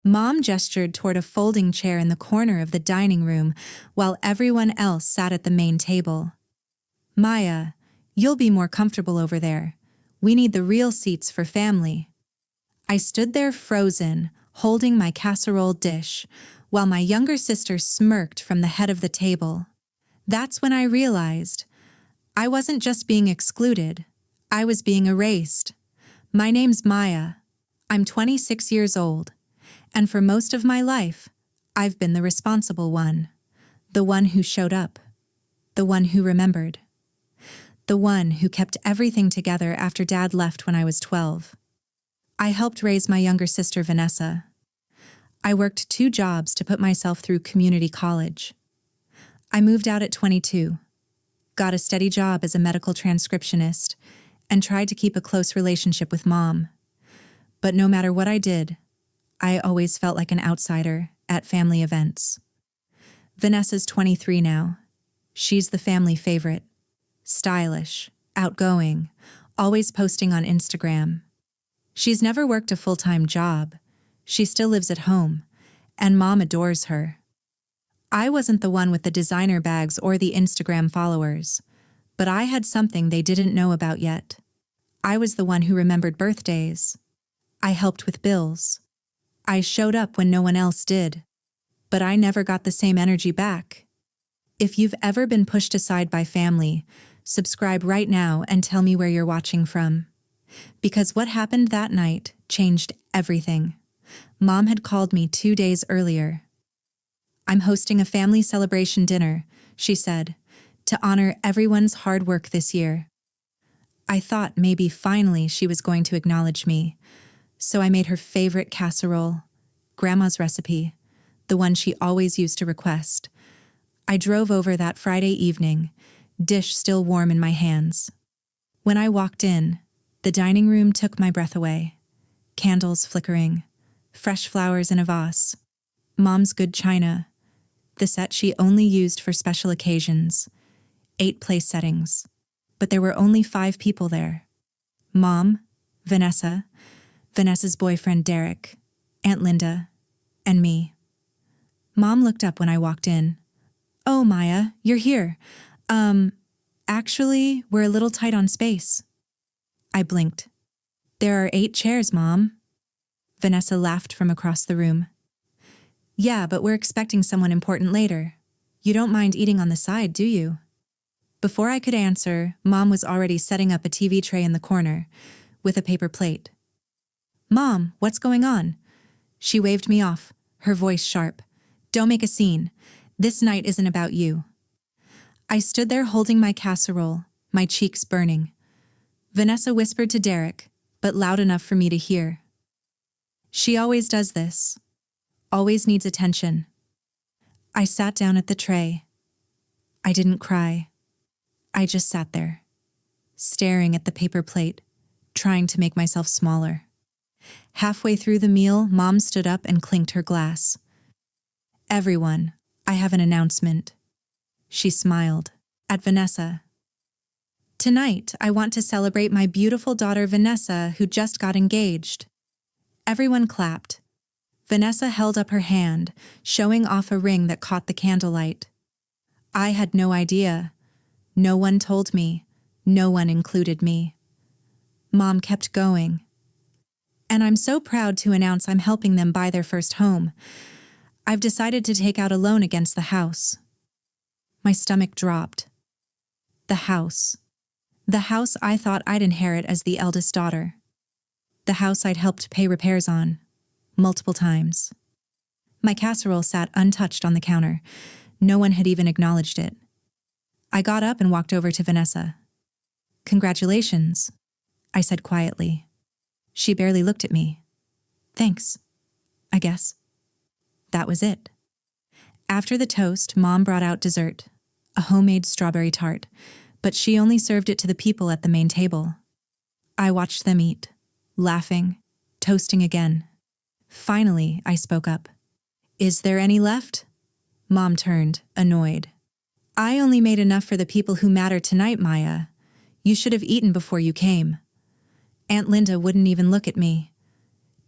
Mom gestured toward a folding chair in the corner of the dining room while everyone else sat at the main table. Maya, you'll be more comfortable over there. We need the real seats for family. I stood there frozen, holding my casserole dish, while my younger sister smirked from the head of the table. That's when I realized I wasn't just being excluded, I was being erased. My name's Maya. I'm 26 years old. And for most of my life, I've been the responsible one. The one who showed up. The one who remembered. The one who kept everything together after Dad left when I was 12. I helped raise my younger sister, Vanessa. I worked 2 jobs to put myself through community college. I moved out at 22, got a steady job as a medical transcriptionist, and tried to keep a close relationship with Mom. But no matter what I did, I always felt like an outsider at family events. Vanessa's 23 now. She's the family favorite. Stylish, outgoing, always posting on Instagram. She's never worked a full-time job. She still lives at home, and Mom adores her. I wasn't the one with the designer bags or the Instagram followers, but I had something they didn't know about yet. I was the one who remembered birthdays. I helped with bills. I showed up when no one else did, but I never got the same energy back. If you've ever been pushed aside by family, subscribe right now and tell me where you're watching from. Because what happened that night changed everything. Mom had called me 2 days earlier. I'm hosting a family celebration dinner, she said, to honor everyone's hard work this year. I thought maybe finally she was going to acknowledge me. So I made her favorite casserole, Grandma's recipe, the one she always used to request. I drove over that Friday evening, dish still warm in my hands. When I walked in, the dining room took my breath away. Candles flickering, fresh flowers in a vase, Mom's good china, the set she only used for special occasions, 8 place settings. But there were only 5 people there. Mom, Vanessa's boyfriend Derek, Aunt Linda, and me. Mom looked up when I walked in. Oh, Maya, you're here. Actually, we're a little tight on space. I blinked. There are 8 chairs, Mom. Vanessa laughed from across the room. Yeah, but we're expecting someone important later. You don't mind eating on the side, do you? Before I could answer, Mom was already setting up a TV tray in the corner, with a paper plate. Mom, what's going on? She waved me off, her voice sharp. Don't make a scene. This night isn't about you. I stood there holding my casserole, my cheeks burning. Vanessa whispered to Derek, but loud enough for me to hear. She always does this. Always needs attention. I sat down at the tray. I didn't cry. I just sat there, staring at the paper plate, trying to make myself smaller. Halfway through the meal, Mom stood up and clinked her glass. Everyone, I have an announcement. She smiled at Vanessa. Tonight, I want to celebrate my beautiful daughter Vanessa, who just got engaged. Everyone clapped. Vanessa held up her hand, showing off a ring that caught the candlelight. I had no idea. No one told me. No one included me. Mom kept going. And I'm so proud to announce I'm helping them buy their first home. I've decided to take out a loan against the house. My stomach dropped. The house. The house I thought I'd inherit as the eldest daughter. The house I'd helped pay repairs on, multiple times. My casserole sat untouched on the counter. No one had even acknowledged it. I got up and walked over to Vanessa. Congratulations, I said quietly. She barely looked at me. Thanks, I guess. That was it. After the toast, Mom brought out dessert, a homemade strawberry tart, but she only served it to the people at the main table. I watched them eat, laughing, toasting again. Finally, I spoke up. Is there any left? Mom turned, annoyed. I only made enough for the people who matter tonight, Maya. You should have eaten before you came. Aunt Linda wouldn't even look at me.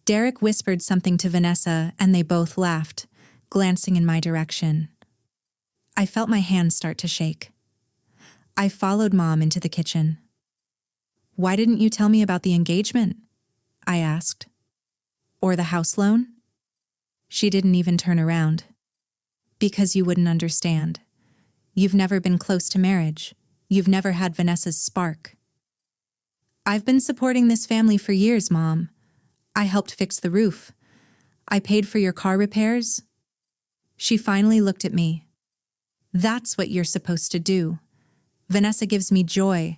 Derek whispered something to Vanessa and they both laughed, glancing in my direction. I felt my hands start to shake. I followed Mom into the kitchen. "Why didn't you tell me about the engagement?" I asked. "Or the house loan?" She didn't even turn around. "Because you wouldn't understand. You've never been close to marriage. You've never had Vanessa's spark." "I've been supporting this family for years, Mom. I helped fix the roof. I paid for your car repairs." She finally looked at me. "That's what you're supposed to do. Vanessa gives me joy.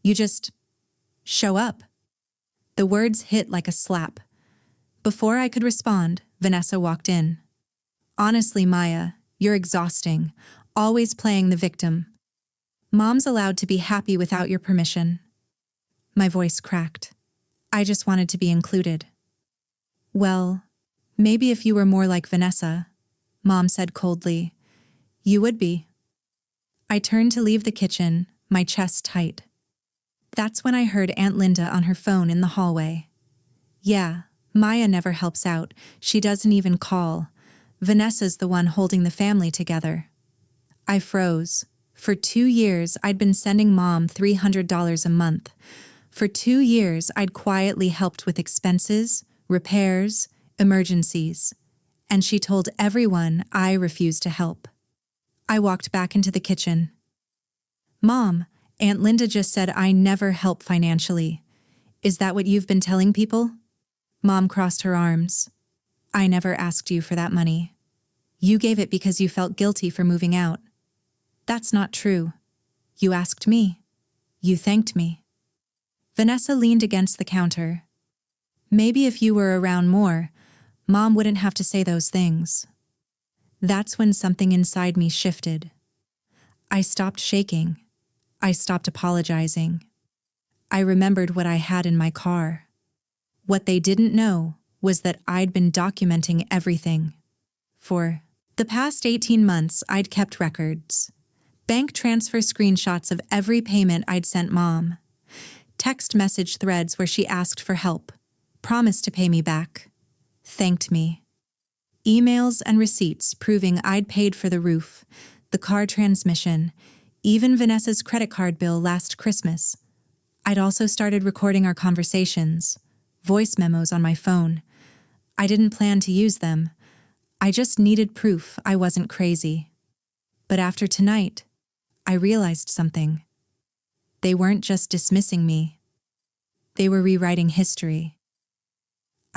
You just show up." The words hit like a slap. Before I could respond, Vanessa walked in. "Honestly, Maya, you're exhausting, always playing the victim. Mom's allowed to be happy without your permission." My voice cracked. I just wanted to be included. "Well, maybe if you were more like Vanessa," Mom said coldly, "you would be." I turned to leave the kitchen, my chest tight. That's when I heard Aunt Linda on her phone in the hallway. "Yeah, Maya never helps out. She doesn't even call. Vanessa's the one holding the family together." I froze. For 2 years, I'd been sending Mom $300 a month. For 2 years, I'd quietly helped with expenses, repairs, emergencies. And she told everyone I refused to help. I walked back into the kitchen. "Mom, Aunt Linda just said I never help financially. Is that what you've been telling people?" Mom crossed her arms. "I never asked you for that money. You gave it because you felt guilty for moving out. That's not true. You asked me. You thanked me." Vanessa leaned against the counter. "Maybe if you were around more, Mom wouldn't have to say those things." That's when something inside me shifted. I stopped shaking. I stopped apologizing. I remembered what I had in my car. What they didn't know was that I'd been documenting everything. For the past 18 months, I'd kept records. Bank transfer screenshots of every payment I'd sent Mom. Text message threads where she asked for help, promised to pay me back, thanked me. Emails and receipts proving I'd paid for the roof, the car transmission, even Vanessa's credit card bill last Christmas. I'd also started recording our conversations, voice memos on my phone. I didn't plan to use them. I just needed proof I wasn't crazy. But after tonight, I realized something. They weren't just dismissing me. They were rewriting history.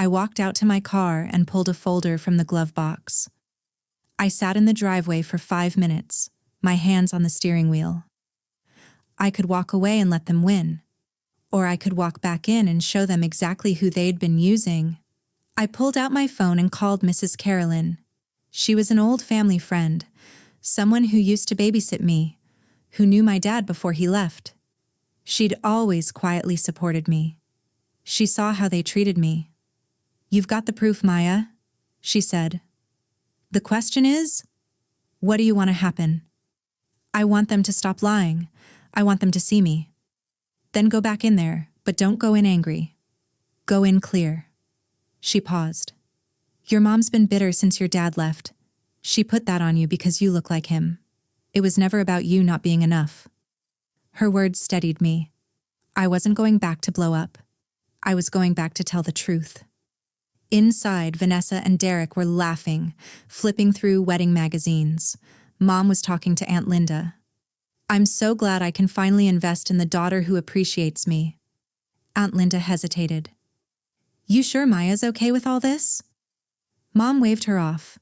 I walked out to my car and pulled a folder from the glove box. I sat in the driveway for 5 minutes, my hands on the steering wheel. I could walk away and let them win, or I could walk back in and show them exactly who they'd been using. I pulled out my phone and called Mrs. Carolyn. She was an old family friend, someone who used to babysit me, who knew my dad before he left. She'd always quietly supported me. She saw how they treated me. "You've got the proof, Maya," she said. "The question is, what do you want to happen?" "I want them to stop lying. I want them to see me." "Then go back in there, but don't go in angry. Go in clear." She paused. "Your mom's been bitter since your dad left. She put that on you because you look like him. It was never about you not being enough." Her words steadied me. I wasn't going back to blow up. I was going back to tell the truth. Inside, Vanessa and Derek were laughing, flipping through wedding magazines. Mom was talking to Aunt Linda. "I'm so glad I can finally invest in the daughter who appreciates me." Aunt Linda hesitated. "You sure Maya's okay with all this?" Mom waved her off.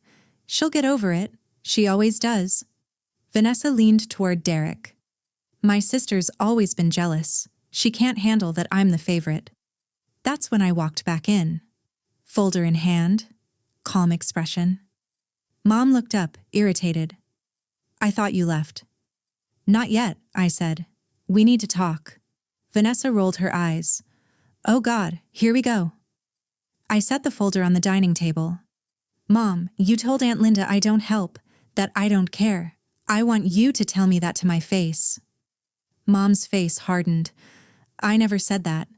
"She'll get over it. She always does." Vanessa leaned toward Derek. "My sister's always been jealous. She can't handle that I'm the favorite." That's when I walked back in. Folder in hand, calm expression. Mom looked up, irritated. "I thought you left." "Not yet," I said. "We need to talk." Vanessa rolled her eyes. "Oh God, here we go." I set the folder on the dining table. "Mom, you told Aunt Linda I don't help, that I don't care. I want you to tell me that to my face." Mom's face hardened. "I never said that."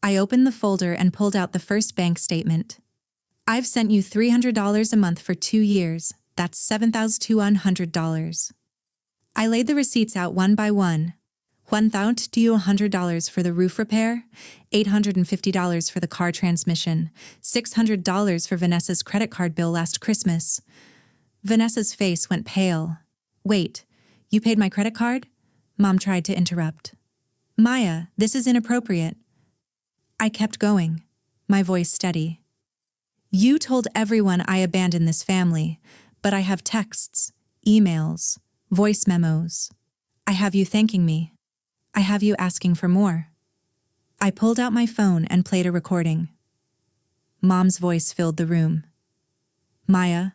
I opened the folder and pulled out the first bank statement. I've sent you $300 a month for 2 years. That's $7,200. I laid the receipts out one by one. $1,200 for the roof repair, $850 for the car transmission, $600 for Vanessa's credit card bill last Christmas. Vanessa's face went pale. Wait, you paid my credit card? Mom tried to interrupt. Maya, this is inappropriate. I kept going, my voice steady. You told everyone I abandoned this family, but I have texts, emails, voice memos. I have you thanking me. I have you asking for more. I pulled out my phone and played a recording. Mom's voice filled the room. Maya,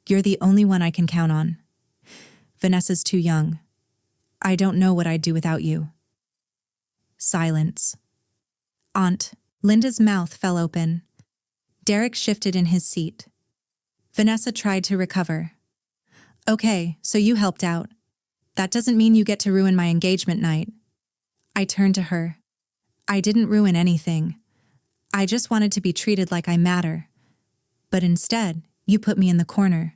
you're the only one I can count on. Vanessa's too young. I don't know what I'd do without you. Silence. Aunt Linda's mouth fell open. Derek shifted in his seat. Vanessa tried to recover. Okay, so you helped out. That doesn't mean you get to ruin my engagement night. I turned to her. I didn't ruin anything. I just wanted to be treated like I matter. But instead, you put me in the corner.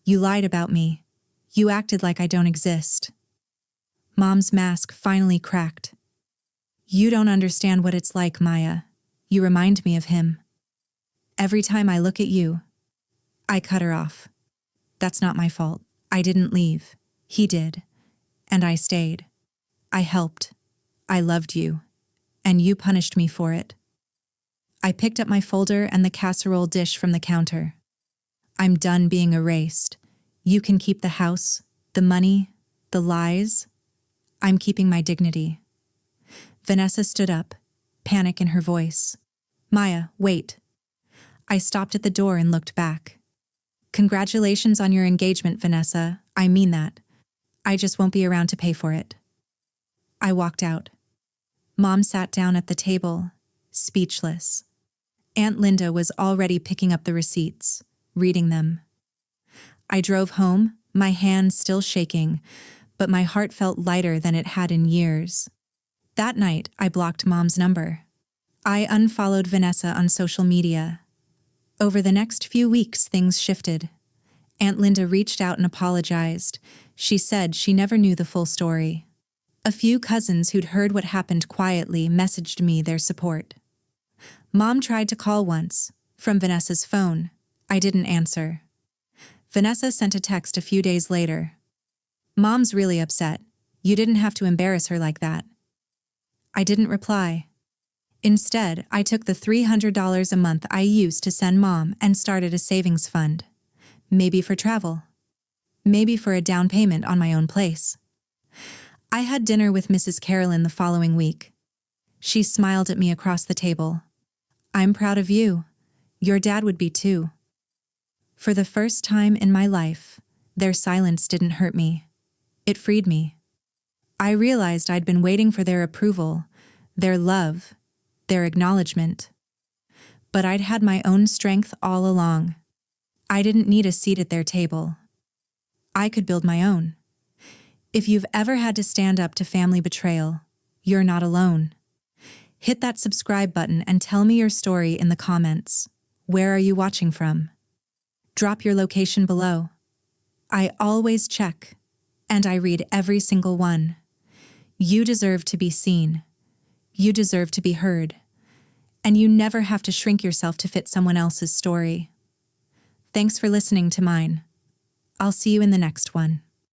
You lied about me. You acted like I don't exist. Mom's mask finally cracked. You don't understand what it's like, Maya. You remind me of him. Every time I look at you, I cut her off. That's not my fault. I didn't leave. He did. And I stayed. I helped. I loved you. And you punished me for it. I picked up my folder and the casserole dish from the counter. I'm done being erased. You can keep the house, the money, the lies. I'm keeping my dignity. Vanessa stood up, panic in her voice. Maya, wait. I stopped at the door and looked back. Congratulations on your engagement, Vanessa. I mean that. I just won't be around to pay for it. I walked out. Mom sat down at the table, speechless. Aunt Linda was already picking up the receipts, reading them. I drove home, my hands still shaking, but my heart felt lighter than it had in years. That night, I blocked Mom's number. I unfollowed Vanessa on social media. Over the next few weeks, things shifted. Aunt Linda reached out and apologized. She said she never knew the full story. A few cousins who'd heard what happened quietly messaged me their support. Mom tried to call once, from Vanessa's phone. I didn't answer. Vanessa sent a text a few days later. Mom's really upset. You didn't have to embarrass her like that. I didn't reply. Instead, I took the $300 a month I used to send Mom and started a savings fund. Maybe for travel. Maybe for a down payment on my own place. I had dinner with Mrs. Carolyn the following week. She smiled at me across the table. I'm proud of you. Your dad would be too. For the first time in my life, their silence didn't hurt me. It freed me. I realized I'd been waiting for their approval, their love, their acknowledgement. But I'd had my own strength all along. I didn't need a seat at their table. I could build my own. If you've ever had to stand up to family betrayal, you're not alone. Hit that subscribe button and tell me your story in the comments. Where are you watching from? Drop your location below. I always check, and I read every single one. You deserve to be seen. You deserve to be heard. And you never have to shrink yourself to fit someone else's story. Thanks for listening to mine. I'll see you in the next one.